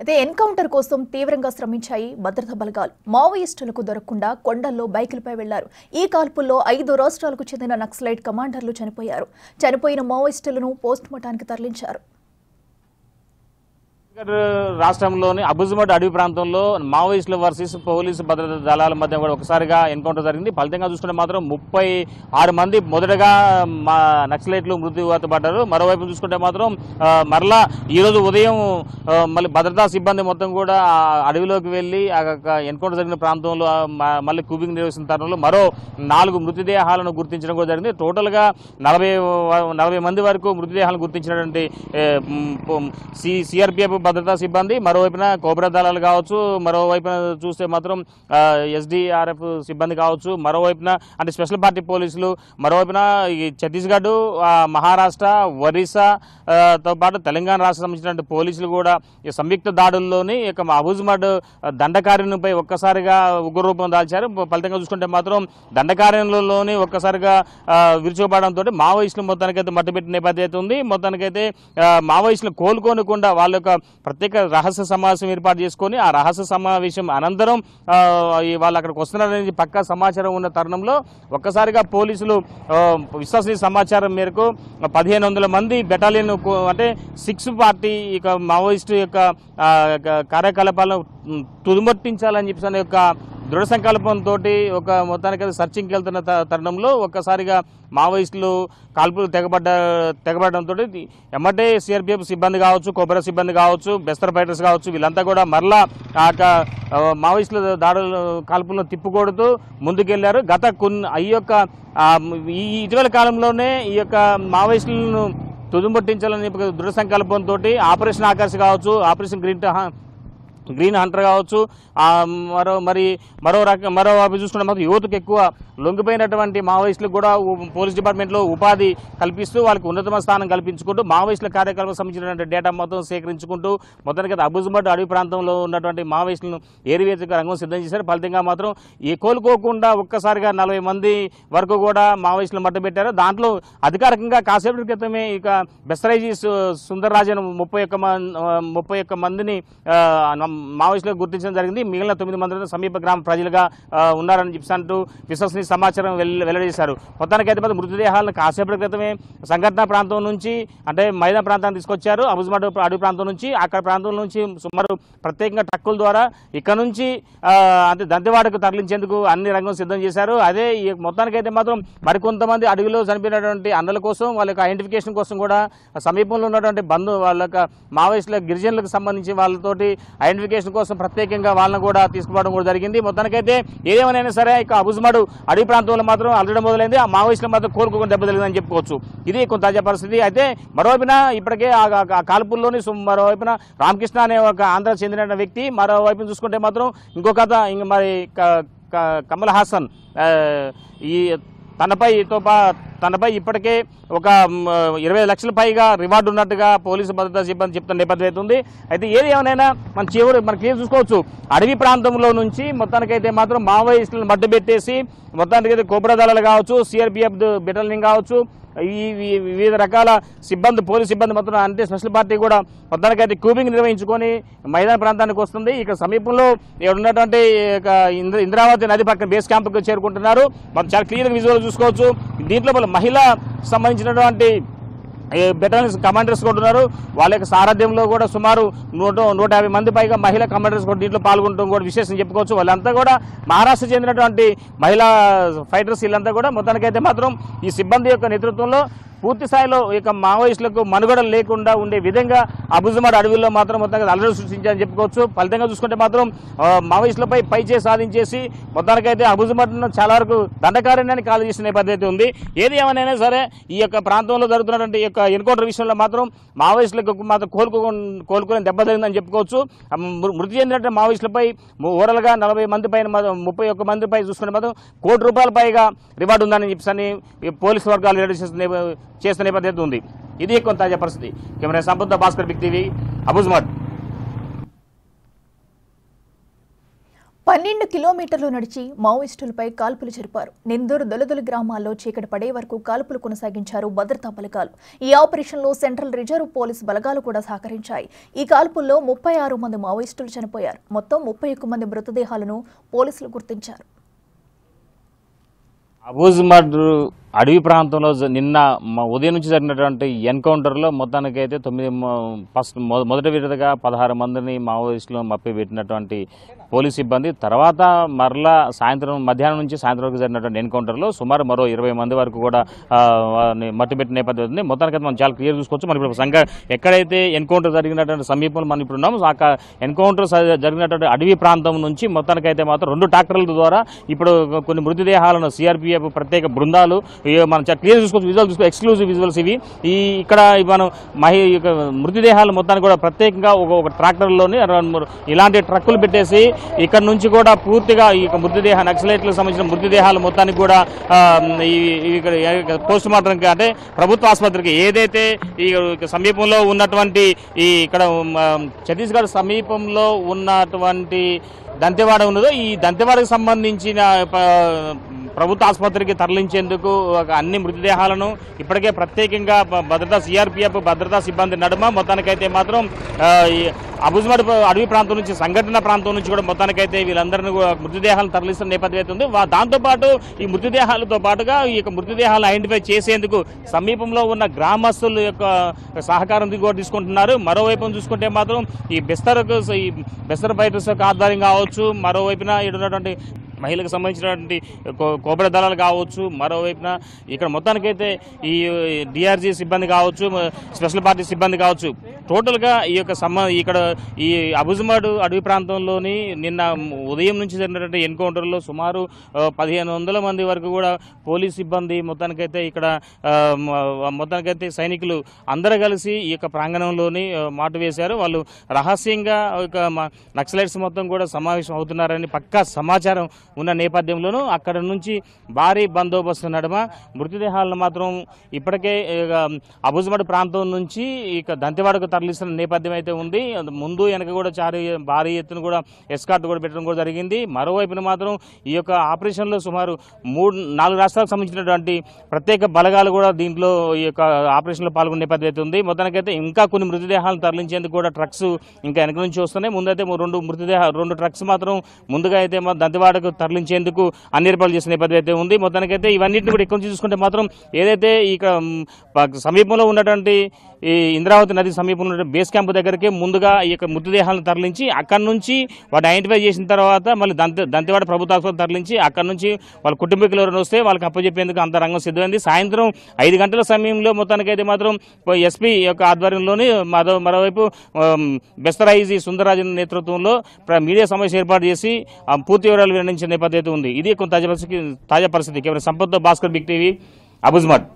అయితే ఎన్కౌంటర్ కోసం తీవ్రంగా శ్రమించాయి భద్రతా బలగాలు. మావోయిస్టులకు దొరకకుండా కొండల్లో బైకులపై వెళ్లారు. ఈ కాల్పుల్లో 5 రాష్ట్రాలకు చెందిన నక్సలైట్ కమాండర్లు చనిపోయారు. చనిపోయిన మావోయిస్టులను పోస్ట్మార్టానికి తరలించారు. రాష్ట్రంలోని అబుజ్మడ్ అడవి ప్రాంతంలో మావోయిస్టుల వర్సెస్ పోలీసు భద్రతా దళాల మధ్య కూడా ఒకసారిగా ఎన్కౌంటర్ జరిగింది. ఫలితంగా చూసుకుంటే మాత్రం 36 మంది మొదటగా నక్సలైట్లు మృత్యువాత పడ్డారు. మరోవైపు చూసుకుంటే మాత్రం మరలా ఈరోజు ఉదయం మళ్ళీ భద్రతా సిబ్బంది మొత్తం కూడా అడవిలోకి వెళ్ళి ఎన్కౌంటర్ జరిగిన ప్రాంతంలో మళ్ళీ కూబింగ్ నిర్వహిస్తున్న తరుణంలో మరో 4 మృతదేహాలను గుర్తించడం కూడా జరిగింది. టోటల్గా 40 మంది వరకు మృతదేహాలను గుర్తించినటువంటి సిఆర్పిఎఫ్ భద్రతా సిబ్బంది, మరోవైపున కోబ్రా దళాలు కావచ్చు, మరోవైపున చూస్తే మాత్రం ఎస్డిఆర్ఎఫ్ సిబ్బంది కావచ్చు, మరోవైపున అంటే స్పెషల్ పార్టీ పోలీసులు, మరోవైపున ఛత్తీస్గఢ్, మహారాష్ట్ర, ఒరిస్సాతో పాటు తెలంగాణ రాష్ట్రం సంబంధించిన పోలీసులు కూడా ఈ సంయుక్త దాడుల్లోని అబుజ్మడ్ దండకార్యంపై ఒక్కసారిగా ఉగ్రరూపం దాల్చారు. ఫలితంగా చూసుకుంటే మాత్రం దండకార్యంలోని ఒక్కసారిగా విరుచుకుపడడంతో మావోయిస్టులు మొత్తానికైతే మట్టుపెట్టిన నేపథ్యం ఉంది. మొత్తానికైతే మావోయిస్టులు కోలుకోనకుండా వాళ్ళ యొక్క ప్రత్యేక రహస్య సమావేశం ఏర్పాటు చేసుకొని ఆ రహస్య సమావేశం అనంతరం వాళ్ళు అక్కడికి వస్తున్నారనేది పక్కా సమాచారం ఉన్న తరుణంలో ఒక్కసారిగా పోలీసులు విశ్వసనీయ సమాచారం మేరకు 1500 మంది బెటాలియన్ అంటే 6 పార్టీ ఇక మావోయిస్టు యొక్క కార్యకలాపాలను తుదిమట్టించాలని చెప్పి యొక్క దృఢ సంకల్పంతో ఒక మొత్తానికి సర్చింగ్కి వెళ్తున్న తరుణంలో ఒక్కసారిగా మావోయిస్టులు కాల్పులు తెగబడడంతో ఎమ్మటే సిఆర్పిఎఫ్ సిబ్బంది కావచ్చు, కోబ్రా సిబ్బంది కావచ్చు, బెస్తర్ ఫైటర్స్ కావచ్చు, వీళ్ళంతా కూడా మరలా మావోయిస్టుల దాడులు కాల్పులను తిప్పుకొడుతూ ముందుకెళ్లారు. ఈ ఇటీవల కాలంలోనే ఈ యొక్క మావోయిస్టులను తుదుముట్టించాలని దృఢ సంకల్పంతో ఆపరేషన్ ఆకర్ష్ కావచ్చు, ఆపరేషన్ గ్రీన్ హంటర్ కావచ్చు, మరో వైపు చూసుకుంటే మాత్రం యువతకు ఎక్కువ లొంగిపోయినటువంటి మావోయిస్టులకు కూడా పోలీస్ డిపార్ట్మెంట్లో ఉపాధి కల్పిస్తూ వాళ్ళకి ఉన్నతమైన స్థానం కల్పించుకుంటూ మావోయిస్టుల కార్యకలాపాలకు సంబంధించినటువంటి డేటా మొత్తం సేకరించుకుంటూ మొత్తానికి అబుజ్మడ్ అడవి ప్రాంతంలో ఉన్నటువంటి మావోయిస్టులను ఏరివేతకు రంగం సిద్ధం చేశారు. ఫలితంగా మాత్రం కోలుకోకుండా ఒక్కసారిగా 40 మంది వరకు కూడా మావోయిస్టులు మట్టుబెట్టారు. దాంట్లో అధికారికంగా కాసేపటి క్రితమే ఇక బెస్తరైజీ సుందర్రాజన్ 31 మందిని మావోయిస్టులకు గుర్తించడం జరిగింది. మిగిలిన 9 మంది సమీప గ్రామ ప్రజలుగా ఉన్నారని చెప్పి అంటూ విశ్వసనీయ సమాచారం వెల్లడించారు. మొత్తానికైతే మృతదేహాలను కాసేపటి క్రితమే సంఘటన ప్రాంతం నుంచి అంటే మైదాన ప్రాంతానికి తీసుకొచ్చారు. అబుజ్మడ్ అడవి ప్రాంతం నుంచి అక్కడ ప్రాంతం నుంచి సుమారు ప్రత్యేకంగా ట్రక్కుల ద్వారా ఇక్కడ నుంచి అంటే దంతెవాడకు తరలించేందుకు అన్ని రంగం సిద్ధం చేశారు. అదే మొత్తానికైతే మాత్రం మరికొంతమంది అడవిలో చనిపోయినటువంటి అన్నల కోసం వాళ్ళ యొక్క ఐడెంటిఫికేషన్ కోసం కూడా సమీపంలో ఉన్నటువంటి వాళ్ళ యొక్క మావోయిస్టుల గిరిజనులకు సంబంధించి వాళ్ళతోటి ఐడెంటిఫికేషన్ కోసం ప్రత్యేకంగా వాళ్ళని కూడా తీసుకుపోవడం కూడా జరిగింది. మొత్తానికైతే ఏదేమైనా సరే ఇక అబుజ్మడ్ అడవి ప్రాంతంలో మాత్రం అల్లడం మొదలైంది. ఆ మావోయిస్టులు మాత్రం కోలుకోకుండా దెబ్బతలిందని చెప్పుకోవచ్చు. ఇది కొంత తాజా పరిస్థితి. అయితే మరోవైపున ఇప్పటికే ఆ కాల్పుల్లోని మరోవైపున రామకృష్ణ అనే ఒక ఆంధ్ర చెందిన వ్యక్తి, మరోవైపు చూసుకుంటే మాత్రం ఇంకొక మరి కమల్ హాసన్ తనపై ఇప్పటికే ఒక 20 లక్షల పైగా రివార్డు ఉన్నట్టుగా పోలీసు భద్రతా సిబ్బంది చెప్తున్న నేపథ్యం అవుతుంది. అయితే ఏది ఏమైనా మన క్లియర్ చూసుకోవచ్చు. అడవి ప్రాంతంలో నుంచి మొత్తానికైతే మాత్రం మావోయిస్టులను మట్టుబెట్టేసి మొత్తానికైతే కోబ్రా దళాలు కావచ్చు, సిఆర్పిఎఫ్ బెటాలియన్ కావచ్చు, ఈ వివిధ రకాల సిబ్బంది పోలీస్ సిబ్బంది మొత్తం అంటే స్పెషల్ పార్టీ కూడా మొత్తానికైతే కూబింగ్ నిర్వహించుకొని మైదాన ప్రాంతానికి వస్తుంది. ఇక సమీపంలో ఉన్నటువంటి ఇంద్రావతి నది పక్కన బేస్ క్యాంప్కి చేరుకుంటున్నారు. మనం చాలా క్లియర్ విజువల్ చూసుకోవచ్చు. దీంట్లో మహిళ సంబంధించినటువంటి బెటాలియన్స్ కమాండర్స్ కూడా ఉన్నారు. వాళ్ళ యొక్క సారథ్యంలో కూడా సుమారు 150 మంది పైగా మహిళా కమాండర్స్ కూడా దీంట్లో పాల్గొనడం కూడా విశేషం చెప్పుకోవచ్చు. వాళ్ళంతా కూడా మహారాష్ట్ర చెందినటువంటి మహిళా ఫైటర్స్. వీళ్ళంతా కూడా మొత్తానికైతే మాత్రం ఈ సిబ్బంది యొక్క నేతృత్వంలో పూర్తి స్థాయిలో ఇక మావోయిస్టులకు మనుగడ లేకుండా ఉండే విధంగా అబుజ్మడ్ అడవిలో మాత్రం మొత్తంగా అల్లరి సృష్టించారని చెప్పుకోవచ్చు. ఫలితంగా చూసుకుంటే మాత్రం మావోయిస్టులపై పైచే సాధించేసి మొత్తానికైతే అబుజ్మడ్ను చాలా వరకు దండకారణ్యాన్ని కాల్ చేసిన నేపథ్యం ఉంది. ఏది ఏమైనా సరే ఈ యొక్క ప్రాంతంలో జరుగుతున్నటువంటి ఈ యొక్క ఎన్కౌంటర్ విషయంలో మాత్రం మావోయిస్టులకు మాత్రం కోలుకునే దెబ్బతిందని చెప్పుకోవచ్చు. మృతి చెందినటువంటి మావోయిస్టులపై ఓవరాల్గా 40 మంది పైన 31 మందిపై చూసుకుంటే మాత్రం ₹1 కోటి పైగా రివార్డు ఉందని చెప్పి పోలీసు వర్గాలు చేస్తున్న నేపథ్యం ఉంది. ఇది కొంత తాజా పరిస్థితి. కెమెరా సంపద భాస్కర్, బిగ్ టీవీ, అబుజ్మడ్. 12 కిలోమీటర్లు నడిచి మావోయిస్టులపై కాల్పులు జరిపారు. నిందూరు దొలదొలి గ్రామాల్లో చీకటి పడే వరకు కాల్పులు కొనసాగించారు భద్రతా బలగాలు. ఈ ఆపరేషన్లో సెంట్రల్ రిజర్వ్ పోలీస్ బలగాలు కూడా సహకరించాయి. ఈ కాల్పుల్లో 36 మంది మావోయిస్టులు చనిపోయారు. మొత్తం 31 మంది మృతదేహాలను పోలీసులు గుర్తించారు. అబూజ్మడ్ అడవి ప్రాంతంలో నిన్న ఉదయం నుంచి జరిగినటువంటి ఎన్కౌంటర్లో మొత్తానికైతే మొదటి విడతగా 16 మందిని మావోయిస్టులు మప్పిపెట్టినటువంటి పోలీస్ సిబ్బంది తర్వాత మరలా మధ్యాహ్నం నుంచి సాయంత్రం వరకు జరిగినటువంటి ఎన్కౌంటర్లో సుమారు మరో 20 మంది వరకు కూడా మట్టిపెట్టిన నేపథ్యం ఉంది. మొత్తానికైతే మనం చాలా క్లియర్ చూసుకోవచ్చు. మనం ఇప్పుడు ఎక్కడైతే ఎన్కౌంటర్ జరిగినటువంటి సమీపంలో మనం ఇప్పుడు ఉన్నాము, ఆ ఎన్కౌంటర్ జరిగినటువంటి అడవి ప్రాంతం నుంచి మొత్తానికైతే మాత్రం 2 ట్రాక్టర్ల ద్వారా ఇప్పుడు కొన్ని మృతదేహాలను సిఆర్పిఎఫ్ ప్రత్యేక బృందాలు మనం క్లియర్ చూసుకోవచ్చు. విజువల్ చూసుకో ఎక్స్క్లూజివ్ విజువల్స్ ఇవి. ఇక్కడ మనం మృతదేహాలు మొత్తాన్ని కూడా ప్రత్యేకంగా ఒక ట్రాక్టర్లోని ఇలాంటి ట్రక్కులు పెట్టేసి ఇక్కడ నుంచి కూడా పూర్తిగా ఈ నక్సలైట్లకు సంబంధించిన మృతదేహాలు మొత్తానికి కూడా పోస్ట్ మార్టం అంటే ప్రభుత్వ ఆసుపత్రికి ఏదైతే ఈ సమీపంలో ఉన్నటువంటి ఇక్కడ ఛత్తీస్గఢ్ సమీపంలో ఉన్నటువంటి దంతెవాడ ఉన్నదో ఈ దంతెవాడకు సంబంధించిన ప్రభుత్వ ఆసుపత్రికి తరలించేందుకు అన్ని మృతదేహాలను ఇప్పటికే ప్రత్యేకంగా భద్రతా సిఆర్పిఎఫ్ భద్రతా సిబ్బంది నడుమ మొత్తానికైతే మాత్రం అబూజ్మడ్ అడవి ప్రాంతం నుంచి సంఘటన ప్రాంతం నుంచి కూడా మొత్తానికైతే వీళ్ళందరినీ మృతదేహాలను తరలిస్తున్న నేపథ్యం అయితే ఉంది. దాంతోపాటు ఈ మృతదేహాలతో పాటుగా ఈ యొక్క మృతదేహాలను ఐడెంటిఫై చేసేందుకు సమీపంలో ఉన్న గ్రామస్తుల యొక్క సహకారం కూడా తీసుకుంటున్నారు. మరోవైపు చూసుకుంటే మాత్రం ఈ బెస్తర్ ఫైటర్స్ యొక్క ఆధ్వర్యం కావచ్చు, మరోవైపున ఉన్నటువంటి మహిళలకు సంబంధించినటువంటి కోబర దళాలు కావచ్చు, మరోవైపున ఇక్కడ మొత్తానికైతే ఈ డిఆర్జీ సిబ్బంది కావచ్చు, స్పెషల్ పార్టీ సిబ్బంది కావచ్చు, టోటల్గా ఈ యొక్క ఇక్కడ ఈ అబూజ్మడ్ అడవి ప్రాంతంలోని నిన్న ఉదయం నుంచి జరిగినటువంటి ఎన్కౌంటర్లో సుమారు 1500 మంది వరకు కూడా పోలీస్ సిబ్బంది మొత్తానికైతే సైనికులు అందరూ కలిసి ఈ యొక్క ప్రాంగణంలోని మాటు వేశారు. వాళ్ళు రహస్యంగా నక్సలైట్స్ మొత్తం కూడా సమావేశం అవుతున్నారని పక్కా సమాచారం ఉన్న నేపథ్యంలోనూ అక్కడ నుంచి భారీ బందోబస్తు నడుమ మృతదేహాలను మాత్రం ఇప్పటికే అబూజ్మడ్ ప్రాంతం నుంచి ఇక దంతెవాడకు తరలిస్తున్న నేపథ్యం అయితే ఉంది. ముందు వెనక కూడా భారీ ఎత్తున కూడా ఎస్కార్ట్ కూడా పెట్టడం కూడా జరిగింది. మరోవైపున మాత్రం ఈ యొక్క ఆపరేషన్లో సుమారు 3-4 రాష్ట్రాలకు సంబంధించినటువంటి ప్రత్యేక బలగాలు కూడా దీంట్లో ఈ యొక్క ఆపరేషన్లో పాల్గొనే నేపథ్యం అయితే ఉంది. మొత్తానికైతే ఇంకా కొన్ని మృతదేహాలను తరలించేందుకు కూడా ట్రక్స్ ఇంకా వెనక నుంచి వస్తున్నాయి. ముందైతే 2 ట్రక్స్ మాత్రం ముందుగా అయితే దంతెవాడకు తరలించేందుకు అన్ని ఏర్పాట్లు చేసిన నేపథ్యం అయితే ఉంది. మొత్తానికైతే ఇవన్నింటిని కూడా ఎక్కువ చూసుకుంటే మాత్రం ఏదైతే ఇక్కడ సమీపంలో ఉన్నటువంటి ఈ ఇంద్రావతి నది సమీపంలో ఉన్న బేస్ క్యాంప్ దగ్గరికి ముందుగా ఈ యొక్క మృతదేహాలను తరలించి అక్కడి నుంచి వాటిని ఐడెంటిఫై చేసిన తర్వాత మళ్ళీ దంతెవాడ ప్రభుత్వ ఆసుపత్రికి తరలించి అక్కడి నుంచి వాళ్ళ కుటుంబీకులు ఎవరైనా వస్తే వాళ్ళకి అప్పచెప్పేందుకు అంత రంగం సిద్ధమైంది. సాయంత్రం 5 గంటల సమయంలో మొత్తానికైతే మాత్రం ఎస్పీ యొక్క ఆధ్వర్యంలోని మరోవైపు బెస్తరాయిజీ సుందరరాజన్ నేతృత్వంలో మీడియా సమావేశం ఏర్పాటు చేసి పూర్తి వివరాలు వెల్లడించిన నేపథ్యం ఉంది. ఇది కొంత తాజా పరిస్థితి. కేవలం సంపత్తో భాస్కర్, బిగ్ టీవీ, అబూజ్మడ్.